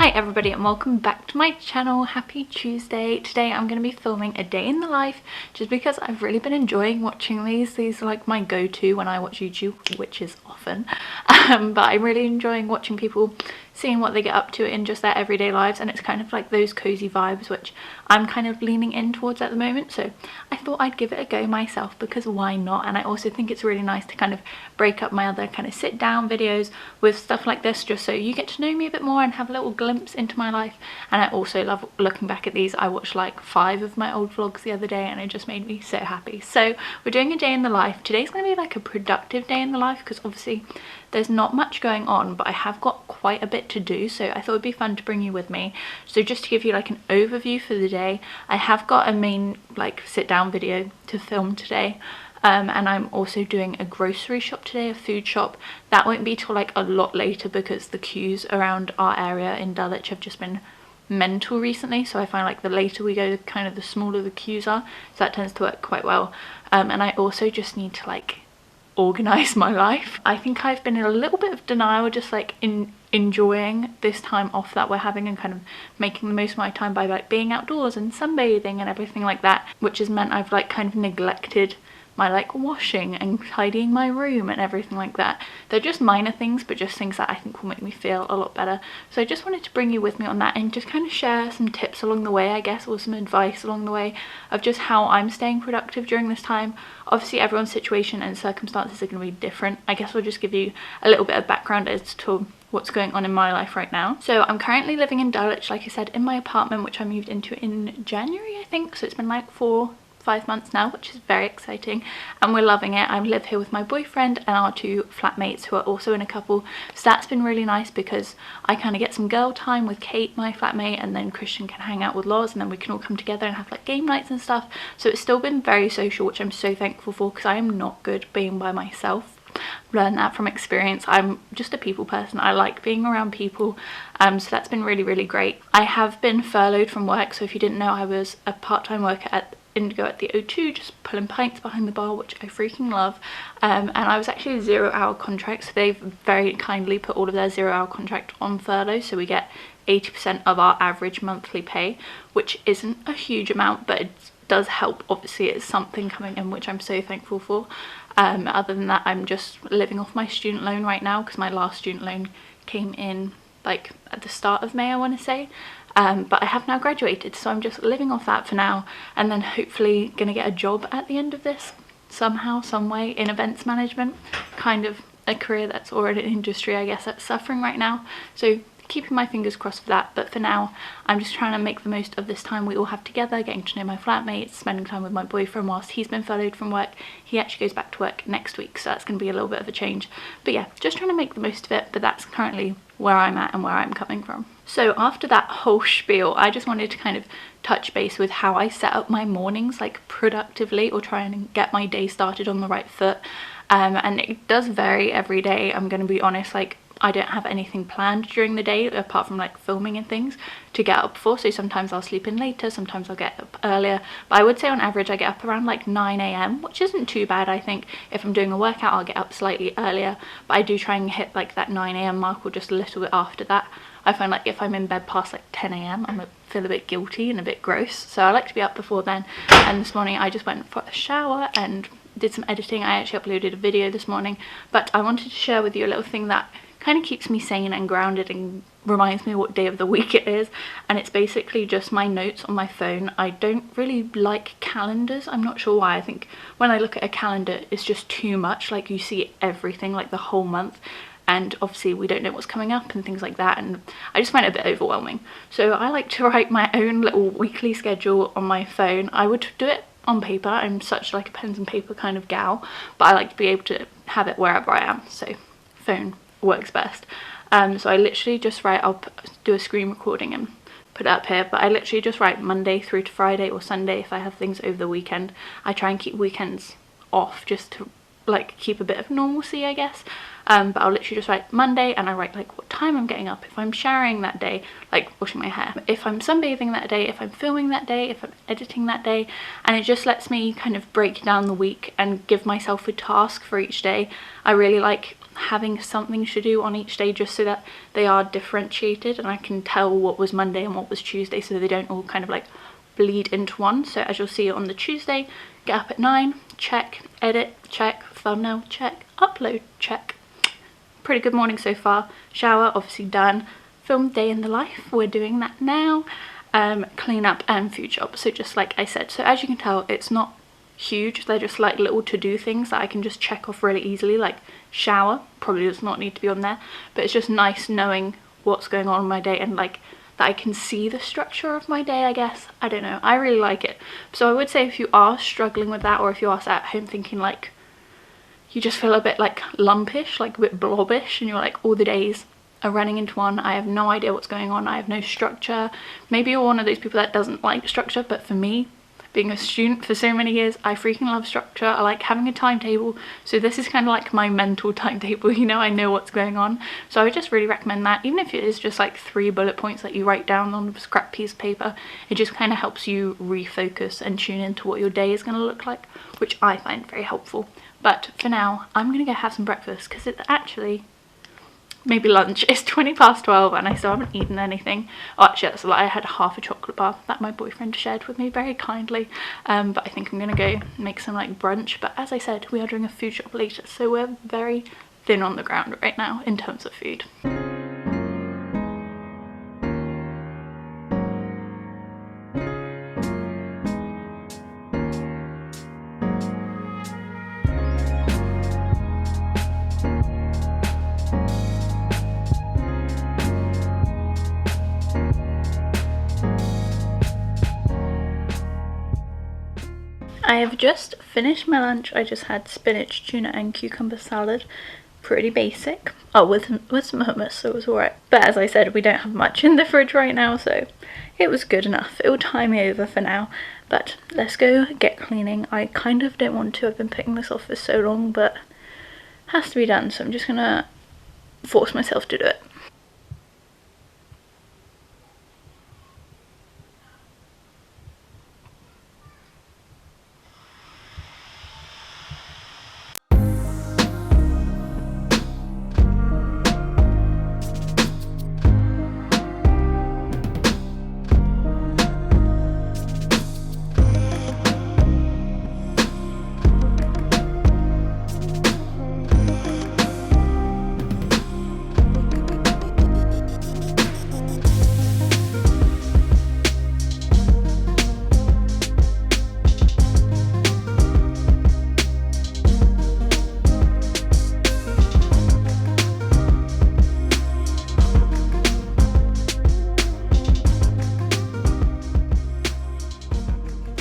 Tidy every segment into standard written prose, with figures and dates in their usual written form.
Hi everybody and welcome back to my channel. Happy Tuesday. Today I'm going to be filming a day in the life just because I've really been enjoying watching these. These are like my go-to when I watch YouTube, which is often. But I'm really enjoying watching people, seeing what they get up to in just their everyday lives, and it's kind of like those cozy vibes which I'm kind of leaning in towards at the moment. So I thought I'd give it a go myself because why not? And I also think it's really nice to kind of break up my other kind of sit down videos with stuff like this, just so you get to know me a bit more and have a little glimpse into my life. And I also love looking back at these. I watched like 5 of my old vlogs the other day and it just made me so happy. So we're doing a day in the life. Today's going to be like a productive day in the life because obviously there's not much going on, but I have got quite a bit to do, so I thought it'd be fun to bring you with me. So just to give you like an overview for the day, I have got a main like sit down video to film today. And I'm also doing a grocery shop today, a food shop. That won't be till like a lot later because the queues around our area in Dulwich have just been mental recently, so I find like the later we go, kind of the smaller the queues are, so that tends to work quite well. And I also just need to like organise my life. I think I've been in a little bit of denial, just like enjoying this time off that we're having and kind of making the most of my time by like being outdoors and sunbathing and everything like that, which has meant I've like kind of neglected my like washing and tidying my room and everything like that. They're just minor things, but just things that I think will make me feel a lot better. So I just wanted to bring you with me on that and just kind of share some tips along the way, I guess, or some advice along the way of just how I'm staying productive during this time. Obviously everyone's situation and circumstances are going to be different. I guess I'll just give you a little bit of background as to what's going on in my life right now. So I'm currently living in Dulwich, like I said, in my apartment, which I moved into in January, I think. So it's been like 4-5 months now, which is very exciting, and we're loving it. I live here with my boyfriend and our 2 flatmates who are also in a couple, so that's been really nice because I kind of get some girl time with Kate, my flatmate, and then Christian can hang out with Loz, and then we can all come together and have like game nights and stuff. So it's still been very social, which I'm so thankful for because I am not good being by myself. Learn that from experience. I'm just a people person. I like being around people, so that's been really great. I have been furloughed from work, so if you didn't know, I was a part-time worker at Indigo at the O2, just pulling pints behind the bar, which I freaking love. And I was actually a 0-hour contract, so they've very kindly put all of their 0-hour contract on furlough, so we get 80% of our average monthly pay, which isn't a huge amount, but it does help. Obviously it's something coming in, which I'm so thankful for. Other than that, I'm just living off my student loan right now because my last student loan came in like at the start of May, I want to say. But I have now graduated, so I'm just living off that for now, and then hopefully gonna get a job at the end of this somehow, some way, in events management, kind of a career that's already an industry, I guess, that's suffering right now. So keeping my fingers crossed for that, but for now I'm just trying to make the most of this time we all have together, getting to know my flatmates, spending time with my boyfriend whilst he's been furloughed from work. He actually goes back to work next week, so that's going to be a little bit of a change. But yeah, just trying to make the most of it, but that's currently where I'm at and where I'm coming from. So after that whole spiel, I just wanted to kind of touch base with how I set up my mornings like productively, or try and get my day started on the right foot. And it does vary every day, I'm going to be honest. Like, I don't have anything planned during the day apart from like filming and things to get up for, so sometimes I'll sleep in later, sometimes I'll get up earlier, but I would say on average I get up around like 9 AM, which isn't too bad. I think if I'm doing a workout I'll get up slightly earlier, but I do try and hit like that 9 AM mark or just a little bit after that. I find like if I'm in bed past like 10 AM I feel a bit guilty and a bit gross, so I like to be up before then. And this morning I just went for a shower and did some editing. I actually uploaded a video this morning, but I wanted to share with you a little thing that kind of keeps me sane and grounded and reminds me what day of the week it is, and it's basically just my notes on my phone. I don't really like calendars. I'm not sure why. I think when I look at a calendar it's just too much, like you see everything like the whole month, and obviously we don't know what's coming up and things like that, and I just find it a bit overwhelming. So I like to write my own little weekly schedule on my phone. I would do it on paper. I'm such like a pens and paper kind of gal, but I like to be able to have it wherever I am, so phone works best. So I literally just write, I'll do a screen recording and put it up here, but I literally just write Monday through to Friday or Sunday if I have things over the weekend. I try and keep weekends off just to like keep a bit of normalcy, I guess. But I'll literally just write Monday, and I write like what time I'm getting up, if I'm showering that day, like washing my hair, if I'm sunbathing that day, if I'm filming that day, if I'm editing that day, and it just lets me kind of break down the week and give myself a task for each day. I really like having something to do on each day, just so that they are differentiated and I can tell what was Monday and what was Tuesday, so they don't all kind of like bleed into one. So as you'll see on the Tuesday, get up at 9, check, edit, check, thumbnail, check, upload, check. Pretty good morning so far. Shower, obviously done. Film day in the life, we're doing that now. Clean up and food shop. So just like I said, so as you can tell, it's not huge. They're just like little to-do things that I can just check off really easily. Like shower probably does not need to be on there, but it's just nice knowing what's going on in my day and like that I can see the structure of my day, I guess. I don't know, I really like it. So I would say if you are struggling with that, or if you are sat at home thinking like you just feel a bit like lumpish, like a bit blobbish, and you're like all the days are running into one, I have no idea what's going on, I have no structure. Maybe you're one of those people that doesn't like structure, but for me, being a student for so many years, I freaking love structure. I like having a timetable, so this is kind of like my mental timetable, you know, I know what's going on. So I would just really recommend that, even if it is just like 3 bullet points that you write down on a scrap piece of paper. It just kind of helps you refocus and tune into what your day is going to look like, which I find very helpful. But for now, I'm gonna go have some breakfast because it's actually maybe lunch. It's 12 and I still haven't eaten anything. Oh, actually that's a lie, I had half a chocolate bar that my boyfriend shared with me very kindly, but I think I'm gonna go make some like brunch. But as I said, we are doing a food shop later, so we're very thin on the ground right now in terms of food. I have just finished my lunch. I just had spinach, tuna and cucumber salad. Pretty basic. Oh, with some hummus, so it was alright. But as I said, we don't have much in the fridge right now, so it was good enough. It will tie me over for now. But let's go get cleaning. I kind of don't want to. I've been putting this off for so long, but it has to be done, so I'm just gonna force myself to do it.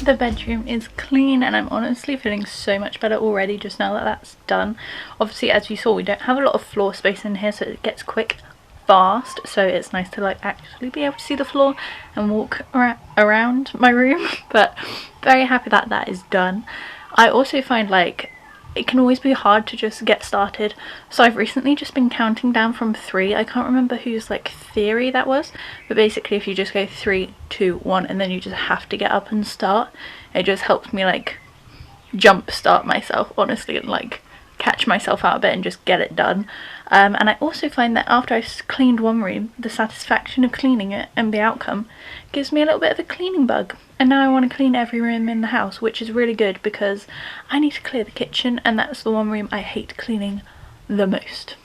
The bedroom is clean and I'm honestly feeling so much better already just now that that's done. Obviously, as you saw, we don't have a lot of floor space in here, so it gets quick fast, so it's nice to like actually be able to see the floor and walk around my room. But very happy that that is done. I also find like it can always be hard to just get started, so I've recently just been counting down from 3. I can't remember whose like theory that was, but basically if you just go 3, 2, 1 and then you just have to get up and start, it just helps me like jump start myself honestly and like catch myself out of bed and just get it done. And I also find that after I've cleaned one room, the satisfaction of cleaning it and the outcome gives me a little bit of a cleaning bug, and now I want to clean every room in the house, which is really good because I need to clear the kitchen and that's the one room I hate cleaning the most.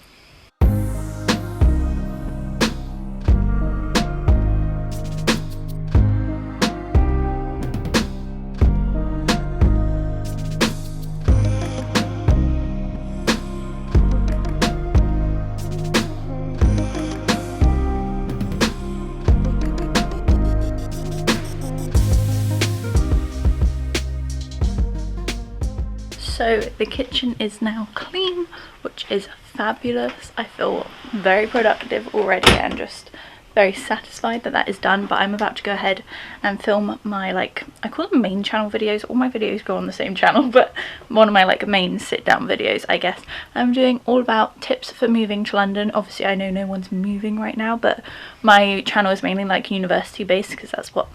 So the kitchen is now clean, which is fabulous. I feel very productive already and just very satisfied that that is done. But I'm about to go ahead and film my, like, I call them main channel videos. All my videos go on the same channel, but one of my like main sit down videos, I guess. I'm doing all about tips for moving to London. Obviously I know no one's moving right now, but my channel is mainly like university based because that's what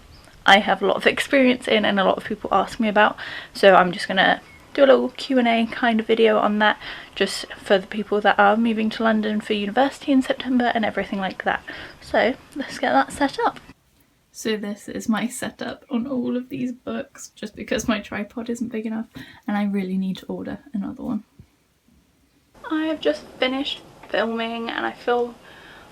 I have a lot of experience in and a lot of people ask me about. So I'm just gonna do a little Q&A kind of video on that, just for the people that are moving to London for university in September and everything like that. So let's get that set up. So this is my setup on all of these books, just because my tripod isn't big enough and I really need to order another one. I have just finished filming and I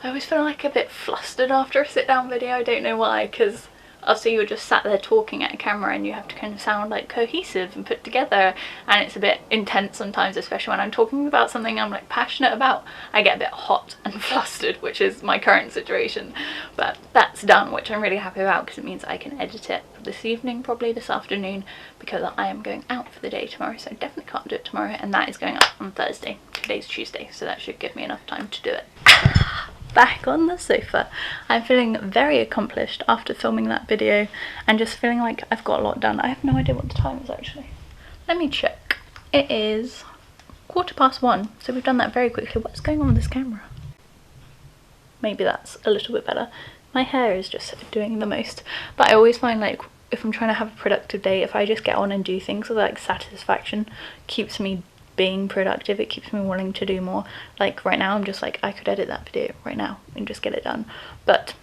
always feel like a bit flustered after a sit down video. I don't know why, because obviously you're just sat there talking at a camera and you have to kind of sound like cohesive and put together, and it's a bit intense sometimes, especially when I'm talking about something I'm like passionate about. I get a bit hot and flustered, which is my current situation, but that's done, which I'm really happy about because it means I can edit it this evening, probably this afternoon, because I am going out for the day tomorrow, so I definitely can't do it tomorrow, and that is going up on Thursday. Today's Tuesday, so that should give me enough time to do it. Back on the sofa. I'm feeling very accomplished after filming that video and just feeling like I've got a lot done. I have no idea what the time is actually. Let me check. It is 1:15, so we've done that very quickly. What's going on with this camera? Maybe that's a little bit better. My hair is just doing the most, but I always find like if I'm trying to have a productive day, if I just get on and do things with like satisfaction, keeps me being productive. It keeps me wanting to do more. Like right now I'm just like, I could edit that video right now and just get it done, but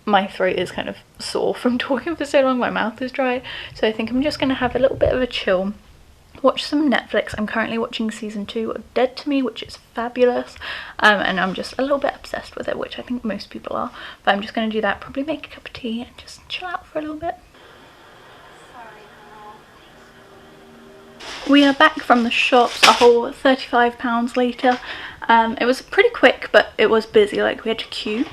my throat is kind of sore from talking for so long. My mouth is dry, so I think I'm just gonna have a little bit of a chill, watch some Netflix. I'm currently watching season 2 of Dead to Me, which is fabulous, and I'm just a little bit obsessed with it, which I think most people are, but I'm just gonna do that, probably make a cup of tea and just chill out for a little bit. We are back from the shops a whole £35 later. It was pretty quick, but it was busy. Like we had to queue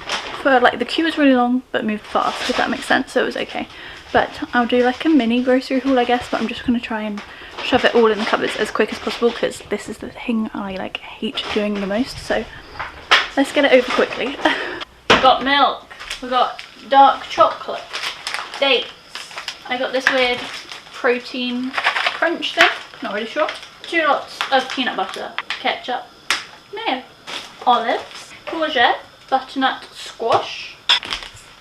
for, like, the queue was really long but moved fast, if that makes sense, so it was okay. But I'll do like a mini grocery haul, I guess, but I'm just going to try and shove it all in the cupboards as quick as possible because this is the thing I like hate doing the most, so let's get it over quickly. We've got milk, we've got dark chocolate, dates, I got this weird protein crunch thing, not really sure, 2 lots of peanut butter, ketchup, mayo, olives, courgette, butternut squash,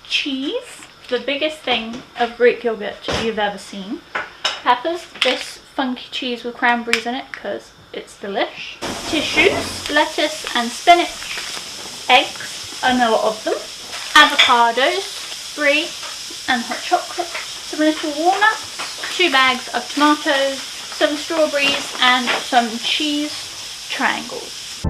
cheese, the biggest thing of Greek yogurt you've ever seen, peppers, this funky cheese with cranberries in it because it's delish, tissues, lettuce and spinach, eggs, and a lot of them, avocados, brie and hot chocolate, some little walnuts, 2 bags of tomatoes, some strawberries and some cheese triangles.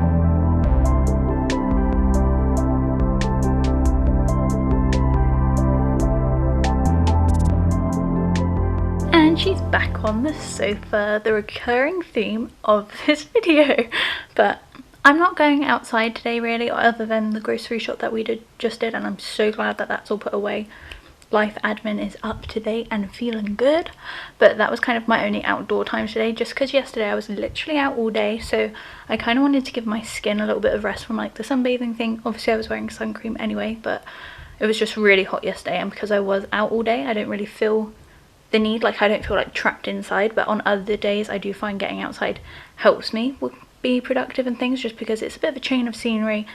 And she's back on the sofa, the recurring theme of this video. But I'm not going outside today really, other than the grocery shop that we just did, and I'm so glad that that's all put away. Life admin is up to date and feeling good, but that was kind of my only outdoor time today, just because yesterday I was literally out all day, so I kind of wanted to give my skin a little bit of rest from like the sunbathing thing. Obviously I was wearing sun cream anyway, but it was just really hot yesterday, and because I was out all day I don't really feel the need, like I don't feel like trapped inside, but on other days I do find getting outside helps me be productive and things, just because it's a bit of a change of scenery,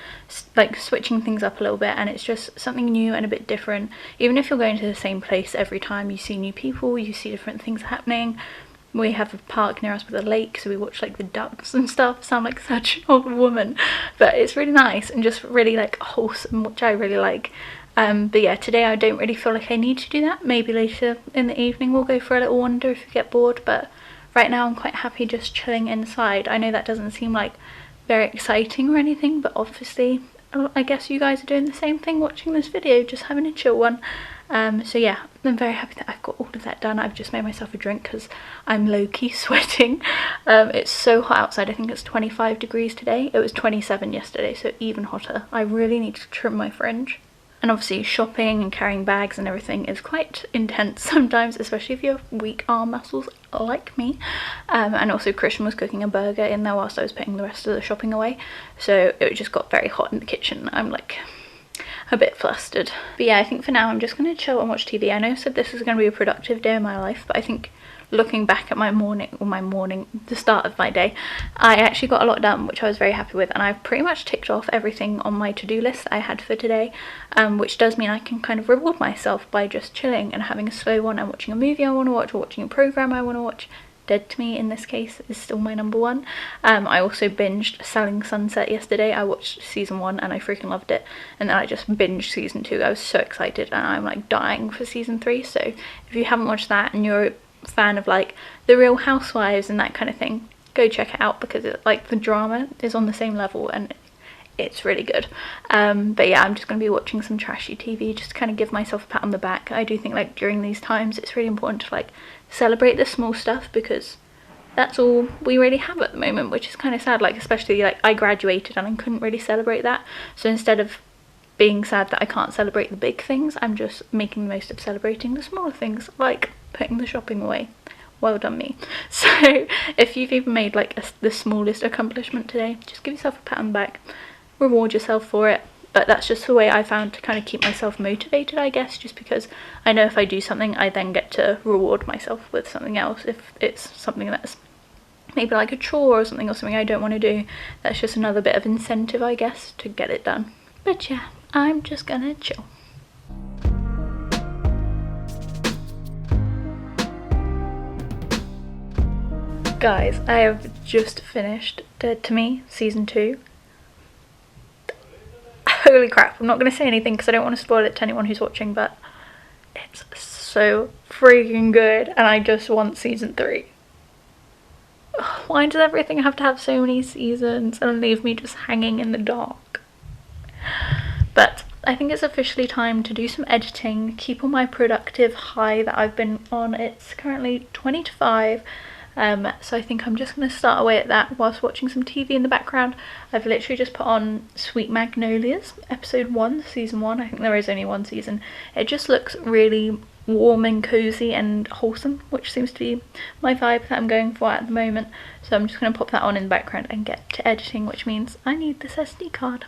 like switching things up a little bit, and it's just something new and a bit different. Even if you're going to the same place every time, you see new people, you see different things happening. We have a park near us with a lake, so we watch like the ducks and stuff. Sound like such an old woman, but it's really nice and just really like wholesome, which I really like. But yeah, today I don't really feel like I need to do that. Maybe later in the evening we'll go for a little wander if we get bored, but right now I'm quite happy just chilling inside. I know that doesn't seem like very exciting or anything, but obviously I guess you guys are doing the same thing watching this video, just having a chill one. So yeah, I'm very happy that I've got all of that done. I've just made myself a drink because I'm low-key sweating. It's so hot outside. I think it's 25 degrees today. It was 27 yesterday, so even hotter. I really need to trim my fringe. And obviously shopping and carrying bags and everything is quite intense sometimes, especially if you have weak arm muscles like me. And also Christian was cooking a burger in there whilst I was putting the rest of the shopping away, so it just got very hot in the kitchen. I'm like a bit flustered. But yeah, I think for now I'm just going to chill and watch TV. I know I said this is going to be a productive day in my life, but I think looking back at the start of my day, I actually got a lot done, which I was very happy with, and I've pretty much ticked off everything on my to-do list that I had for today, which does mean I can kind of reward myself by just chilling and having a slow one and watching a movie I want to watch, or watching a program I want to watch, Dead to Me in this case is still my number one. I also binged Selling Sunset yesterday. I watched season 1 and I freaking loved it, and then I just binged season 2. I was so excited and I'm like dying for season 3. So if you haven't watched that and you're a fan of like The Real Housewives and that kind of thing, go check it out, because it, like, the drama is on the same level and it's really good. But yeah, I'm just going to be watching some trashy TV just to kind of give myself a pat on the back. I do think like during these times it's really important to like celebrate the small stuff, because that's all we really have at the moment, which is kind of sad. Like, especially like I graduated and I couldn't really celebrate that, so instead of being sad that I can't celebrate the big things, I'm just making the most of celebrating the smaller things, like putting the shopping away. Well done me. So if you've even made like the smallest accomplishment today, just give yourself a pat on the back, reward yourself for it. But that's just the way I found to kind of keep myself motivated, I guess, just because I know if I do something I then get to reward myself with something else. If it's something that's maybe like a chore or something I don't want to do, that's just another bit of incentive, I guess, to get it done. But yeah, I'm just gonna chill. Guys, I have just finished Dead to Me season 2. Holy crap, I'm not going to say anything because I don't want to spoil it to anyone who's watching, but it's so freaking good and I just want season 3. Why does everything have to have so many seasons and leave me just hanging in the dark? But I think it's officially time to do some editing, keep on my productive high that I've been on. It's currently 20 to 5. So I think I'm just going to start away at that whilst watching some TV in the background. I've literally just put on Sweet Magnolias, episode 1, season 1. I think there is only 1 season. It just looks really warm and cozy and wholesome, which seems to be my vibe that I'm going for at the moment. So I'm just going to pop that on in the background and get to editing, which means I need this SD card.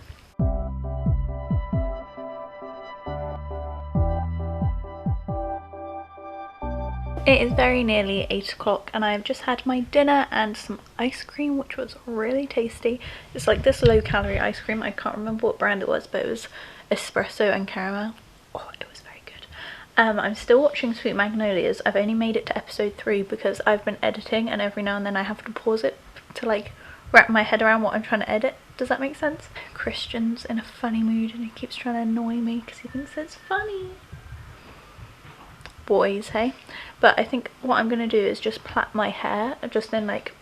It is very nearly 8 o'clock and I've just had my dinner and some ice cream, which was really tasty. It's like this low calorie ice cream. I can't remember what brand it was, but it was espresso and caramel. Oh, it was very good. I'm still watching Sweet Magnolias. I've only made it to episode 3 because I've been editing and every now and then I have to pause it to like wrap my head around what I'm trying to edit. Does that make sense? Christian's in a funny mood and he keeps trying to annoy me because he thinks it's funny. Boys, hey? But I think what I'm gonna do is just plait my hair just in like,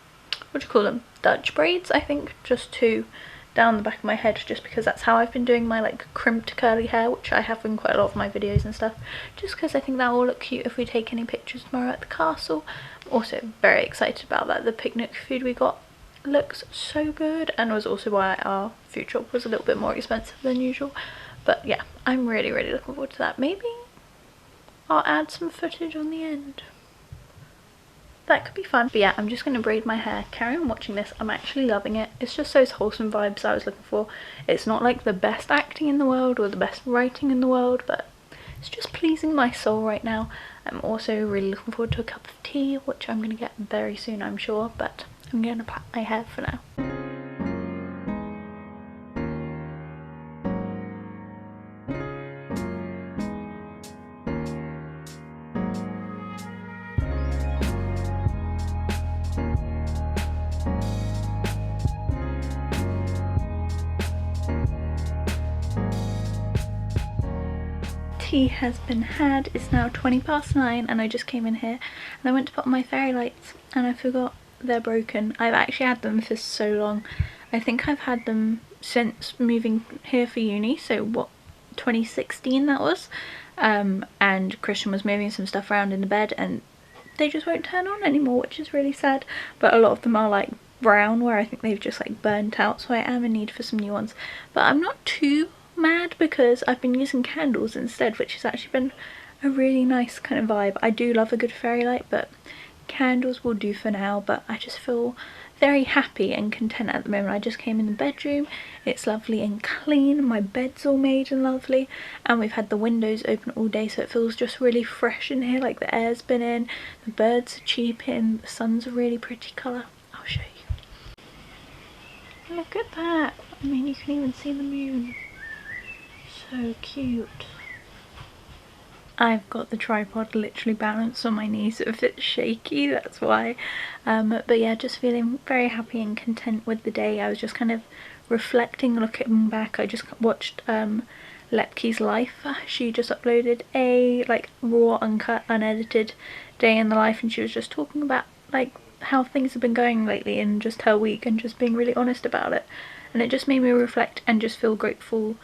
what do you call them, Dutch braids, I think, just to down the back of my head, just because that's how I've been doing my like crimped curly hair, which I have in quite a lot of my videos and stuff, just because I think that will look cute if we take any pictures tomorrow at the castle. I'm also very excited about that. The picnic food we got looks so good and was also why our food shop was a little bit more expensive than usual. But yeah, I'm really looking forward to that. Maybe I'll add some footage on the end. That could be fun. But yeah, I'm just going to braid my hair, carry on watching this. I'm actually loving it. It's just those wholesome vibes I was looking for. It's not like the best acting in the world or the best writing in the world, but it's just pleasing my soul right now. I'm also really looking forward to a cup of tea, which I'm going to get very soon, I'm sure, but I'm going to plait my hair for now. Tea has been had. It's now 20 past 9 and I just came in here and I went to put on my fairy lights and I forgot they're broken. I've actually had them for so long. I think I've had them since moving here for uni, so what, 2016 that was, and Christian was moving some stuff around in the bed and they just won't turn on anymore, which is really sad. But a lot of them are like brown where I think they've just like burnt out, so I am in need for some new ones. But I'm not too mad because I've been using candles instead, which has actually been a really nice kind of vibe. I do love a good fairy light, but candles will do for now. But I just feel very happy and content at the moment. I just came in the bedroom, it's lovely and clean, my bed's all made and lovely, and we've had the windows open all day, so it feels just really fresh in here, like the air's been in, the birds are cheeping, the sun's a really pretty colour. I'll show you. Look at that. I mean, you can even see the moon. So cute. I've got the tripod literally balanced on my knee, so if it's shaky, that's why. But yeah, just feeling very happy and content with the day. I was just kind of reflecting, looking back. I just watched Lepke's life. She just uploaded a like raw, uncut, unedited day in the life, and she was just talking about like how things have been going lately and just her week, and just being really honest about it. And it just made me reflect and just feel grateful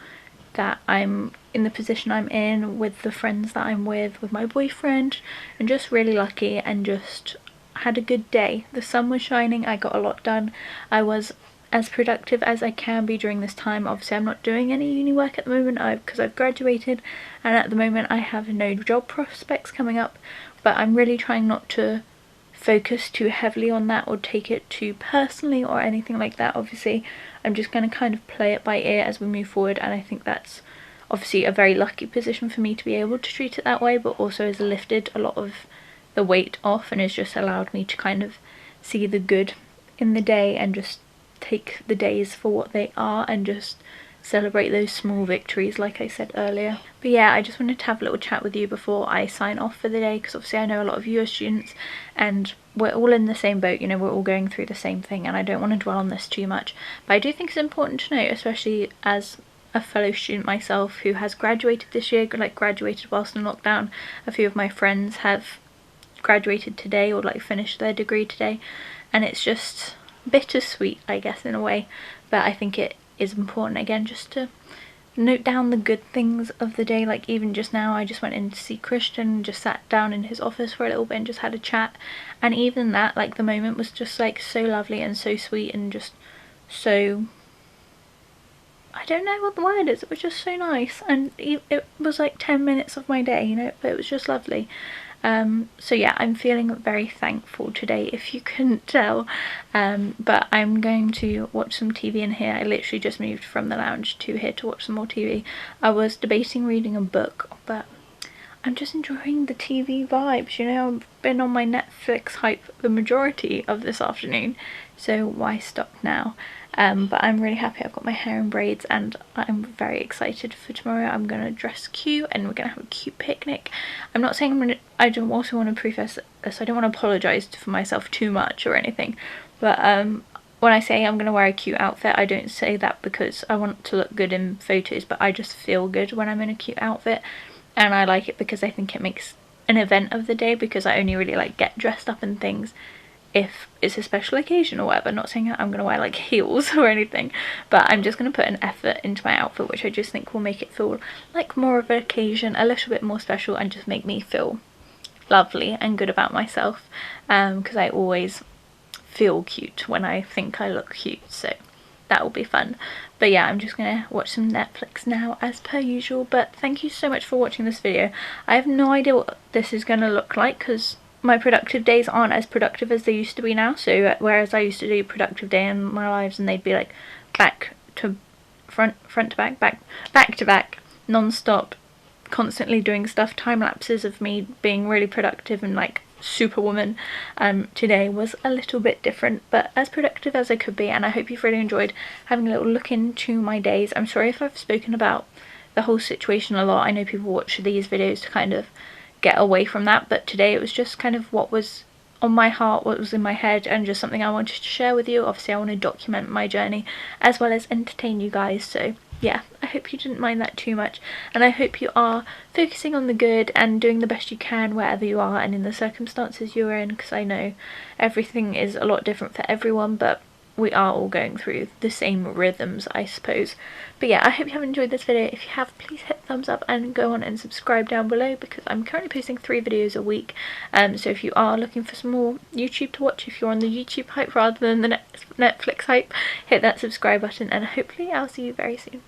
that I'm in the position I'm in, with the friends that I'm with my boyfriend, and just really lucky and just had a good day. The sun was shining, I got a lot done. I was as productive as I can be during this time. Obviously I'm not doing any uni work at the moment because I've graduated, and at the moment I have no job prospects coming up, but I'm really trying not to focus too heavily on that or take it too personally or anything like that. Obviously I'm just going to kind of play it by ear as we move forward, and I think that's obviously a very lucky position for me to be able to treat it that way, but also has lifted a lot of the weight off and has just allowed me to kind of see the good in the day and just take the days for what they are and just celebrate those small victories like I said earlier. But yeah, I just wanted to have a little chat with you before I sign off for the day, because obviously I know a lot of you are students and we're all in the same boat, you know, we're all going through the same thing, and I don't want to dwell on this too much. But I do think it's important to note, especially as a fellow student myself who has graduated this year, like graduated whilst in lockdown. A few of my friends have graduated today or like finished their degree today, and it's just bittersweet, I guess, in a way. But I think it is important again just to note down the good things of the day. Like even just now I just went in to see Christian, just sat down in his office for a little bit and just had a chat, and even that, like the moment was just like so lovely and so sweet and just so, I don't know what the word is, it was just so nice, and it was like 10 minutes of my day, you know, but it was just lovely. So yeah, I'm feeling very thankful today, if you couldn't tell. But I'm going to watch some TV in here. I literally just moved from the lounge to here to watch some more TV. I was debating reading a book, but I'm just enjoying the TV vibes, you know. I've been on my Netflix hype the majority of this afternoon, so why stop now? But I'm really happy. I've got my hair in braids and I'm very excited for tomorrow. I'm going to dress cute and we're going to have a cute picnic. I'm not saying I don't also want to preface this, I don't want to apologise for myself too much or anything, but when I say I'm going to wear a cute outfit, I don't say that because I want to look good in photos, but I just feel good when I'm in a cute outfit, and I like it because I think it makes an event of the day, because I only really like get dressed up and things if it's a special occasion or whatever. Not saying that I'm going to wear like heels or anything, but I'm just going to put an effort into my outfit, which I just think will make it feel like more of an occasion, a little bit more special, and just make me feel lovely and good about myself, because I always feel cute when I think I look cute, so that will be fun. But yeah, I'm just gonna watch some Netflix now as per usual. But thank you so much for watching this video. I have no idea what this is gonna look like because my productive days aren't as productive as they used to be now. So whereas I used to do productive day in my lives and they'd be like back to front to back to back, non-stop, constantly doing stuff, time lapses of me being really productive and like superwoman, today was a little bit different, but as productive as I could be. And I hope you've really enjoyed having a little look into my days. I'm sorry if I've spoken about the whole situation a lot. I know people watch these videos to kind of get away from that, but today it was just kind of what was on my heart, what was in my head, and just something I wanted to share with you. Obviously I want to document my journey as well as entertain you guys, so yeah, I hope you didn't mind that too much, and I hope you are focusing on the good and doing the best you can wherever you are and in the circumstances you're in, because I know everything is a lot different for everyone, but we are all going through the same rhythms, I suppose. But yeah, I hope you have enjoyed this video. If you have, please hit thumbs up and go on and subscribe down below, because I'm currently posting 3 videos a week. So if you are looking for some more YouTube to watch, if you're on the YouTube hype rather than the Netflix hype, hit that subscribe button, and hopefully I'll see you very soon.